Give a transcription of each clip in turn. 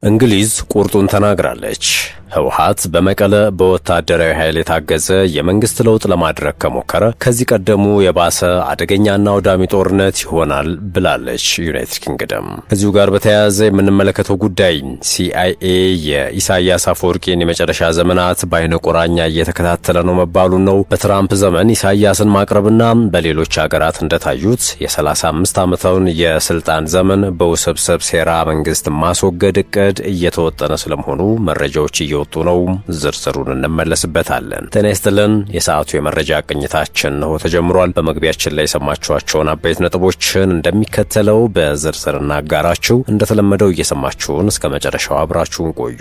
እንግሊዝ ቁርጡን ተናግራለች። ህወሓት በመቀለ በወታደራዊ ኃይል የታገዘ የመንግስት ለውጥ ለማድረግ ከሞከረ ከዚህ ቀደሙ የባሰ አደገኛና አውዳሚ ጦርነት ይሆናል ብላለች ዩናይትድ ኪንግደም። ከዚሁ ጋር በተያያዘ የምንመለከተው ጉዳይ ሲአይኤ የኢሳያስ አፈወርቂን የመጨረሻ ዘመናት በአይነ ቁራኛ እየተከታተለ ነው መባሉን ነው። በትራምፕ ዘመን ኢሳያስን ማቅረብና በሌሎች ሀገራት እንደታዩት የ35 ዓመታውን የስልጣን ዘመን በውስብስብ ሴራ መንግስት ማስወገድ እቅድ እየተወጠነ ስለመሆኑ መረጃዎች እየወጡ ነው። ዝርዝሩን እንመለስበታለን። ጤና ይስጥልን። የሰዓቱ የመረጃ ቅኝታችን ነው ተጀምሯል። በመግቢያችን ላይ የሰማችኋቸውን አበይት ነጥቦችን እንደሚከተለው በዝርዝር እናጋራችሁ። እንደተለመደው እየሰማችሁን እስከ መጨረሻው አብራችሁን ቆዩ።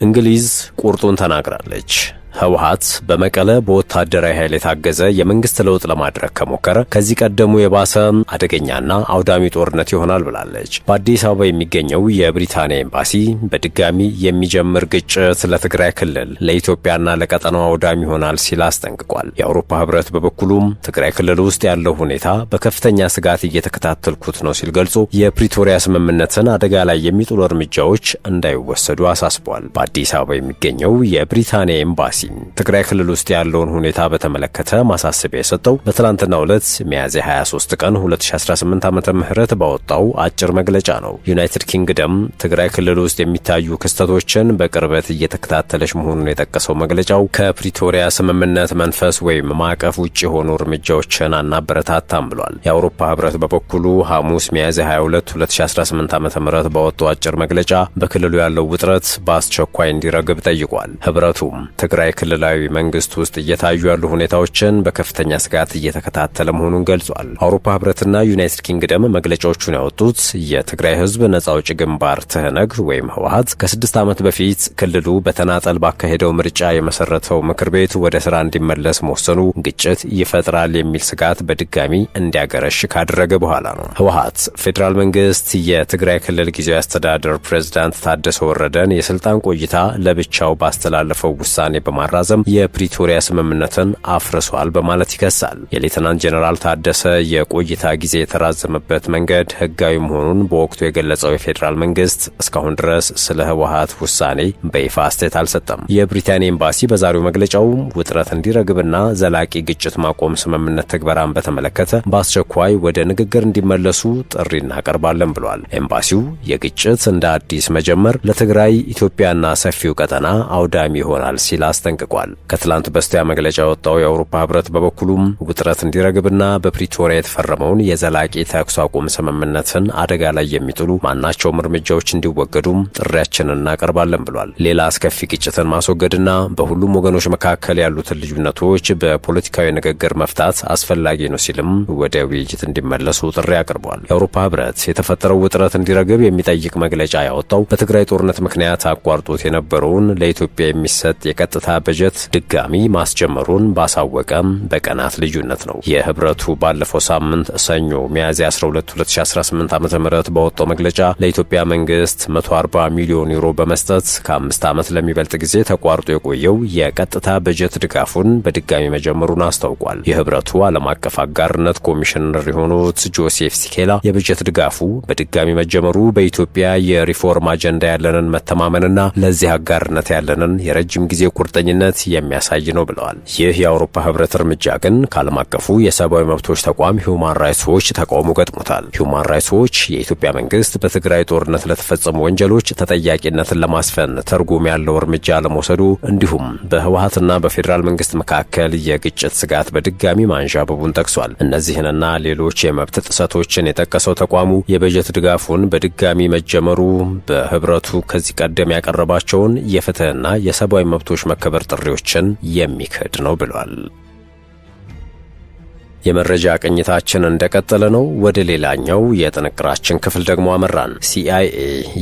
እንግሊዝ ቁርጡን ተናግራለች። ህወሓት በመቀለ በወታደራዊ ኃይል የታገዘ የመንግስት ለውጥ ለማድረግ ከሞከረ ከዚህ ቀደሙ የባሰ አደገኛና አውዳሚ ጦርነት ይሆናል ብላለች። በአዲስ አበባ የሚገኘው የብሪታንያ ኤምባሲ በድጋሚ የሚጀምር ግጭት ለትግራይ ክልል ለኢትዮጵያና ለቀጠናው አውዳሚ ይሆናል ሲል አስጠንቅቋል። የአውሮፓ ህብረት በበኩሉም ትግራይ ክልል ውስጥ ያለው ሁኔታ በከፍተኛ ስጋት እየተከታተልኩት ነው ሲል ገልጾ የፕሪቶሪያ ስምምነትን አደጋ ላይ የሚጥሉ እርምጃዎች እንዳይወሰዱ አሳስቧል። በአዲስ አበባ የሚገኘው የብሪታንያ ኤምባሲ ትግራይ ክልል ውስጥ ያለውን ሁኔታ በተመለከተ ማሳሰቢያ የሰጠው በትላንትናው ዕለት ሚያዝያ 23 ቀን 2018 ዓመተ ምህረት ባወጣው አጭር መግለጫ ነው። ዩናይትድ ኪንግደም ትግራይ ክልል ውስጥ የሚታዩ ክስተቶችን በቅርበት እየተከታተለች መሆኑን የጠቀሰው መግለጫው ከፕሪቶሪያ ስምምነት መንፈስ ወይም ማዕቀፍ ውጭ የሆኑ እርምጃዎችን አናበረታታም ብሏል። የአውሮፓ ህብረት በበኩሉ ሐሙስ ሚያዝያ 22 2018 ዓመተ ምህረት ባወጣው አጭር መግለጫ በክልሉ ያለው ውጥረት በአስቸኳይ እንዲረግብ ጠይቋል። ህብረቱም ትግራይ ክልላዊ መንግስት ውስጥ እየታዩ ያሉ ሁኔታዎችን በከፍተኛ ስጋት እየተከታተለ መሆኑን ገልጿል። አውሮፓ ህብረትና ዩናይትድ ኪንግደም መግለጫዎቹን ያወጡት የትግራይ ህዝብ ነጻ አውጪ ግንባር ትህነግ ወይም ህወሓት ከ6 ዓመት በፊት ክልሉ በተናጠል ባካሄደው ምርጫ የመሰረተው ምክር ቤት ወደ ስራ እንዲመለስ መወሰኑ ግጭት ይፈጥራል የሚል ስጋት በድጋሚ እንዲያገረሽ ካደረገ በኋላ ነው። ህወሓት ፌዴራል መንግስት የትግራይ ክልል ጊዜያዊ አስተዳደር ፕሬዝዳንት ታደሰ ወረደን የስልጣን ቆይታ ለብቻው ባስተላለፈው ውሳኔ በማራዘም የፕሪቶሪያ ስምምነትን አፍርሷል በማለት ይከሳል። የሌተናንት ጄኔራል ታደሰ የቆይታ ጊዜ የተራዘመበት መንገድ ህጋዊ መሆኑን በወቅቱ የገለጸው የፌዴራል መንግስት እስካሁን ድረስ ስለ ህወሓት ውሳኔ በይፋ አስተያየት አልሰጠም። የብሪታንያ ኤምባሲ በዛሬው መግለጫው ውጥረት እንዲረግብና ዘላቂ ግጭት ማቆም ስምምነት ትግበራን በተመለከተ በአስቸኳይ ወደ ንግግር እንዲመለሱ ጥሪ እናቀርባለን ብሏል። ኤምባሲው የግጭት እንደ አዲስ መጀመር ለትግራይ ኢትዮጵያና ሰፊው ቀጠና አውዳሚ ይሆናል ሲል አስጠንቅቋል። ከትላንት በስቲያ መግለጫ ያወጣው የአውሮፓ ህብረት በበኩሉም ውጥረት እንዲረግብና በፕሪቶሪያ የተፈረመውን የዘላቂ ተኩስ አቁም ስምምነትን አደጋ ላይ የሚጥሉ ማናቸውም እርምጃዎች እንዲወገዱም ጥሪያችንን እናቀርባለን ብሏል። ሌላ አስከፊ ግጭትን ማስወገድና በሁሉም ወገኖች መካከል ያሉትን ልዩነቶች በፖለቲካዊ ንግግር መፍታት አስፈላጊ ነው ሲልም ወደ ውይይት እንዲመለሱ ጥሪ አቅርቧል። የአውሮፓ ህብረት የተፈጠረው ውጥረት እንዲረግብ የሚጠይቅ መግለጫ ያወጣው በትግራይ ጦርነት ምክንያት አቋርጦት የነበረውን ለኢትዮጵያ የሚሰጥ የቀጥታ በጀት ድጋሚ ማስጀመሩን ባሳወቀም በቀናት ልዩነት ነው። የህብረቱ ባለፈው ሳምንት ሰኞ ሚያዝያ 12 2018 ዓ.ም ባወጣው መግለጫ ለኢትዮጵያ መንግስት 140 ሚሊዮን ዩሮ በመስጠት ከ5 ዓመት ለሚበልጥ ጊዜ ተቋርጦ የቆየው የቀጥታ በጀት ድጋፉን በድጋሚ መጀመሩን አስታውቋል። የህብረቱ ዓለም አቀፍ አጋርነት ኮሚሽነር የሆኑት ጆሴፍ ሲኬላ የበጀት ድጋፉ በድጋሚ መጀመሩ በኢትዮጵያ የሪፎርም አጀንዳ ያለንን መተማመንና ለዚህ አጋርነት ያለንን የረጅም ጊዜ ቁርጠኝነት የሚያሳይ ነው ብለዋል። ይህ የአውሮፓ ህብረት እርምጃ ግን ከዓለም አቀፉ የሰብአዊ መብቶች ተቋም ሂውማን ራይትስ ዎች ተቃውሞ ገጥሞታል። ሂውማን ራይትስ ዎች የኢትዮጵያ መንግስት በትግራይ ጦርነት ለተፈጸሙ ወንጀሎች ተጠያቂነትን ለማስፈን ትርጉም ያለው እርምጃ ለመውሰዱ እንዲሁም በህወሓትና በፌዴራል መንግስት መካከል የግጭት ስጋት በድጋሚ ማንዣበቡን ጠቅሷል። እነዚህንና ሌሎች የመብት ጥሰቶችን የጠቀሰው ተቋሙ የበጀት ድጋፉን በድጋሚ መጀመሩ በህብረቱ ከዚህ ቀደም ያቀረባቸውን የፍትህና የሰብአዊ መብቶች መከበር ጥሪዎችን የሚክድ ነው ብሏል። የመረጃ ቅኝታችን እንደቀጠለ ነው። ወደ ሌላኛው የጥንቅራችን ክፍል ደግሞ አመራን። ሲአይኤ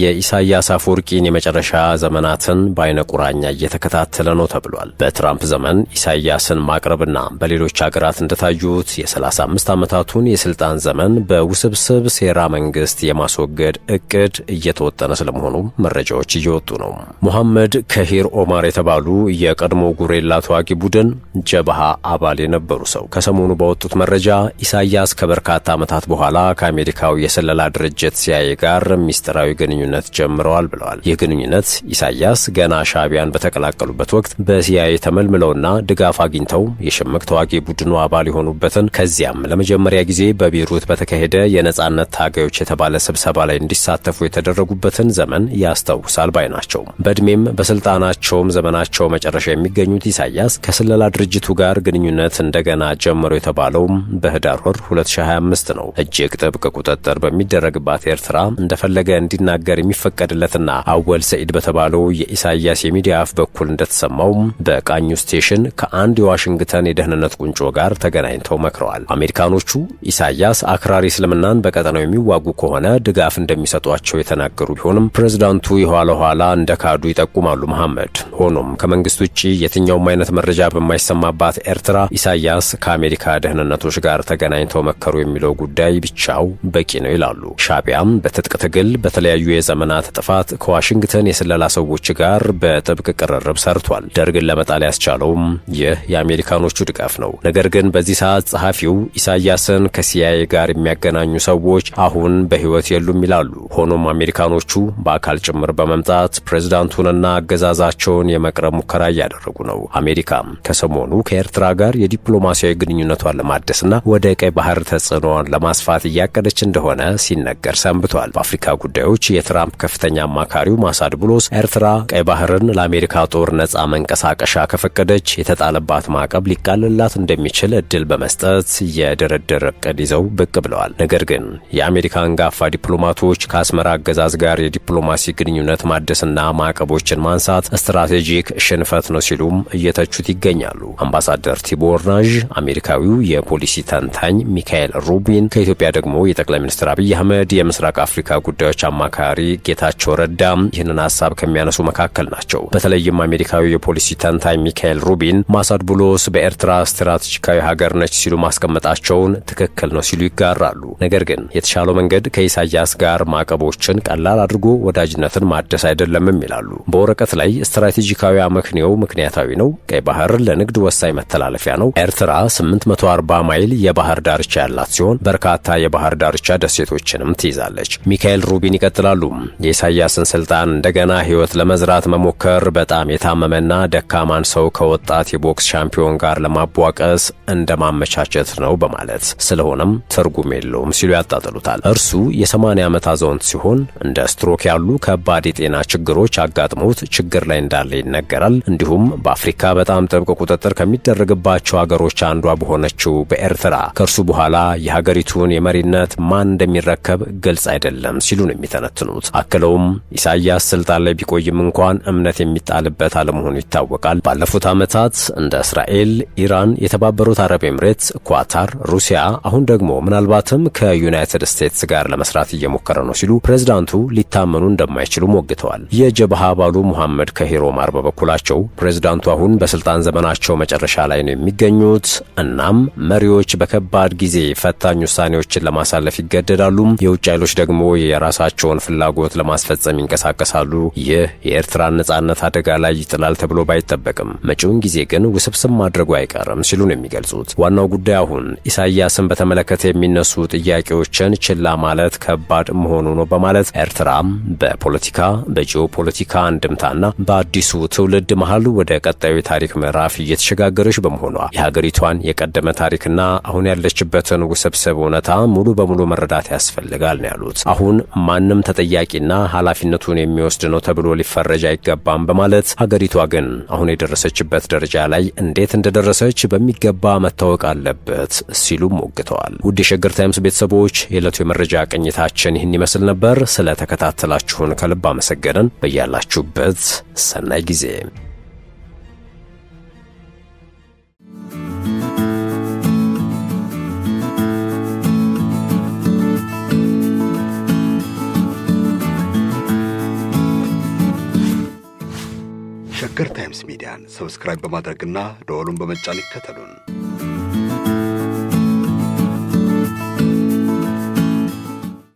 የኢሳያስ አፈወርቂን የመጨረሻ ዘመናትን በአይነ ቁራኛ እየተከታተለ ነው ተብሏል። በትራምፕ ዘመን ኢሳያስን ማቅረብና በሌሎች ሀገራት እንደታዩት የ35 ዓመታቱን የስልጣን ዘመን በውስብስብ ሴራ መንግስት የማስወገድ እቅድ እየተወጠነ ስለመሆኑ መረጃዎች እየወጡ ነው። ሙሐመድ ከሂር ኦማር የተባሉ የቀድሞ ጉሬላ ተዋጊ ቡድን ጀብሃ አባል የነበሩ ሰው ከሰሞኑ በወጡት መረጃ ኢሳያስ ከበርካታ ዓመታት በኋላ ከአሜሪካው የስለላ ድርጅት ሲአይኤ ጋር ሚስጥራዊ ግንኙነት ጀምረዋል ብለዋል። ይህ ግንኙነት ኢሳያስ ገና ሻዕቢያን በተቀላቀሉበት ወቅት በሲአይኤ ተመልምለውና ድጋፍ አግኝተው የሽምቅ ተዋጊ ቡድኑ አባል የሆኑበትን ከዚያም ለመጀመሪያ ጊዜ በቤይሩት በተካሄደ የነጻነት ታጋዮች የተባለ ስብሰባ ላይ እንዲሳተፉ የተደረጉበትን ዘመን ያስታውሳል ባይ ናቸው። በዕድሜም በስልጣናቸውም ዘመናቸው መጨረሻ የሚገኙት ኢሳያስ ከስለላ ድርጅቱ ጋር ግንኙነት እንደገና ጀመሩ የተባለው በህዳር ወር 2025 ነው። እጅግ ጥብቅ ቁጥጥር በሚደረግባት ኤርትራ እንደፈለገ እንዲናገር የሚፈቀድለትና አወል ሰኢድ በተባለው የኢሳያስ የሚዲያ አፍ በኩል እንደተሰማው በቃኙ ስቴሽን ከአንድ የዋሽንግተን የደህንነት ቁንጮ ጋር ተገናኝተው መክረዋል። አሜሪካኖቹ ኢሳያስ አክራሪ እስልምናን በቀጠናው የሚዋጉ ከሆነ ድጋፍ እንደሚሰጧቸው የተናገሩ ቢሆንም ፕሬዝዳንቱ የኋላ ኋላ እንደካዱ ይጠቁማሉ መሐመድ። ሆኖም ከመንግስት ውጪ የትኛውም አይነት መረጃ በማይሰማባት ኤርትራ ኢሳያስ ከአሜሪካ ደህንነቶች ጋር ተገናኝተው መከሩ የሚለው ጉዳይ ብቻው በቂ ነው ይላሉ። ሻዕቢያም በትጥቅ ትግል በተለያዩ የዘመናት ጥፋት ከዋሽንግተን የስለላ ሰዎች ጋር በጥብቅ ቅርርብ ሰርቷል። ደርግን ለመጣል ያስቻለውም ይህ የአሜሪካኖቹ ድጋፍ ነው። ነገር ግን በዚህ ሰዓት ጸሐፊው ኢሳያስን ከሲአይኤ ጋር የሚያገናኙ ሰዎች አሁን በህይወት የሉም ይላሉ። ሆኖም አሜሪካኖቹ በአካል ጭምር በመምጣት ፕሬዝዳንቱንና አገዛዛቸውን የመቅረብ ሙከራ እያደረጉ ነው። አሜሪካም ከሰሞኑ ከኤርትራ ጋር የዲፕሎማሲያዊ ግንኙነቷን ለማደስና ወደ ቀይ ባህር ተጽዕኖዋን ለማስፋት እያቀደች እንደሆነ ሲነገር ሰንብቷል። በአፍሪካ ጉዳዮች የትራምፕ ከፍተኛ አማካሪው ማሳድ ቡሎስ ኤርትራ ቀይ ባህርን ለአሜሪካ ጦር ነጻ መንቀሳቀሻ ከፈቀደች የተጣለባት ማዕቀብ ሊቃልላት እንደሚችል እድል በመስጠት የድርድር እቅድ ይዘው ብቅ ብለዋል። ነገር ግን የአሜሪካ አንጋፋ ዲፕሎማቶች ከአስመራ አገዛዝ ጋር የዲፕሎማሲ ግንኙነት ማደስና ማዕቀቦችን ማንሳት ስትራቴጂክ ሽንፈት ነው ሲሉም እየተቹት ይገኛሉ። አምባሳደር ቲቦር ናዥ አሜሪካዊው የፖሊሲ ተንታኝ ሚካኤል ሩቢን ከኢትዮጵያ ደግሞ የጠቅላይ ሚኒስትር አብይ አህመድ የምስራቅ አፍሪካ ጉዳዮች አማካሪ ጌታቸው ረዳ ይህንን ሐሳብ ከሚያነሱ መካከል ናቸው። በተለይም አሜሪካዊ የፖሊሲ ተንታኝ ሚካኤል ሩቢን ማሳድ ቡሎስ በኤርትራ ስትራቴጂካዊ ሀገር ነች ሲሉ ማስቀመጣቸውን ትክክል ነው ሲሉ ይጋራሉ። ነገር ግን የተሻለው መንገድ ከኢሳያስ ጋር ማዕቀቦችን ቀላል አድርጎ ወዳጅነትን ማደስ አይደለምም ይላሉ። በወረቀት ላይ ስትራቴጂካዊ አመክንዮው ምክንያታዊ ነው። ቀይ ባህር ለንግድ ወሳኝ መተላለፊያ ነው። ኤርትራ 840 ማይል የባህር ዳርቻ ያላት ሲሆን በርካታ የባህር ዳርቻ ደሴቶችንም ትይዛለች። ሚካኤል ሩቢን ይቀጥላሉ። የኢሳያስን ስልጣን እንደገና ህይወት ለመዝራት መሞከር በጣም የታመመና ደካማን ሰው ከወጣት የቦክስ ሻምፒዮን ጋር ለማቧቀስ እንደማመቻቸት ነው በማለት ስለሆነም ትርጉም የለውም ሲሉ ያጣጥሉታል። እርሱ የ80 ዓመት አዛውንት ሲሆን እንደ ስትሮክ ያሉ ከባድ የጤና ችግሮች አጋጥሞት ችግር ላይ እንዳለ ይነገራል። እንዲሁም በአፍሪካ በጣም ጥብቅ ቁጥጥር ከሚደረግባቸው ሀገሮች አንዷ በሆነችው በኤርትራ ከእርሱ በኋላ የሀገሪቱን የመሪነት ማን እንደሚረከብ ግልጽ አይደለም ሲሉ ነው የሚተነትኑት። አክለውም ኢሳያስ ስልጣን ላይ ቢቆይም እንኳን እምነት የሚጣልበት አለመሆኑ ይታወቃል። ባለፉት ዓመታት እንደ እስራኤል፣ ኢራን፣ የተባበሩት አረብ ኤምሬትስ፣ ኳታር፣ ሩሲያ አሁን ደግሞ ምናልባትም ከዩናይትድ ስቴትስ ጋር ለመስራት እየሞከረ ነው ሲሉ ፕሬዝዳንቱ ሊታመኑ እንደማይችሉ ሞግተዋል። የጀብሃ አባሉ ሙሐመድ ከሂር ኦማር በበኩላቸው ፕሬዝዳንቱ አሁን በስልጣን ዘመናቸው መጨረሻ ላይ ነው የሚገኙት። እናም መሪዎች በከባድ ጊዜ ፈታኝ ውሳኔዎችን ለማሳለፍ ይገደዳሉ። የውጭ ኃይሎች ደግሞ የራሳቸውን ፍላጎት ለማስፈጸም ይንቀሳቀሳሉ። ይህ የኤርትራን ነጻነት አደጋ ላይ ይጥላል ተብሎ ባይጠበቅም መጪውን ጊዜ ግን ውስብስብ ማድረጉ አይቀርም ሲሉ ነው የሚገልጹት። ዋናው ጉዳይ አሁን ኢሳያስን በተመለከተ የሚነሱ ጥያቄዎችን ችላ ማለት ከባድ መሆኑ ነው በማለት ኤርትራም በፖለቲካ በጂኦፖለቲካ አንድምታና በአዲሱ ትውልድ መሃል ወደ ቀጣዩ የታሪክ ምዕራፍ እየተሸጋገረች በመሆኗ የሀገሪቷን የቀደመ ታሪክና አሁን ያለችበትን ውስብስብ እውነታ ሙሉ በሙሉ መረዳት ያስፈልጋል ነው ያሉት። አሁን ማንም ተጠያቂና ኃላፊነቱን የሚወስድ ነው ተብሎ ሊፈረጅ አይገባም በማለት ሀገሪቷ ግን አሁን የደረሰችበት ደረጃ ላይ እንዴት እንደደረሰች በሚገባ መታወቅ አለበት ሲሉም ሞግተዋል። ውድ የሸገር ታይምስ ቤተሰቦች የዕለቱ የመረጃ ቅኝታችን ይህን ይመስል ነበር። ስለተከታተላችሁን ከልብ አመሰገንን። በያላችሁበት ሰናይ ጊዜ ሚዲያን ሰብስክራይብ በማድረግና ደወሉን በመጫን ይከተሉን።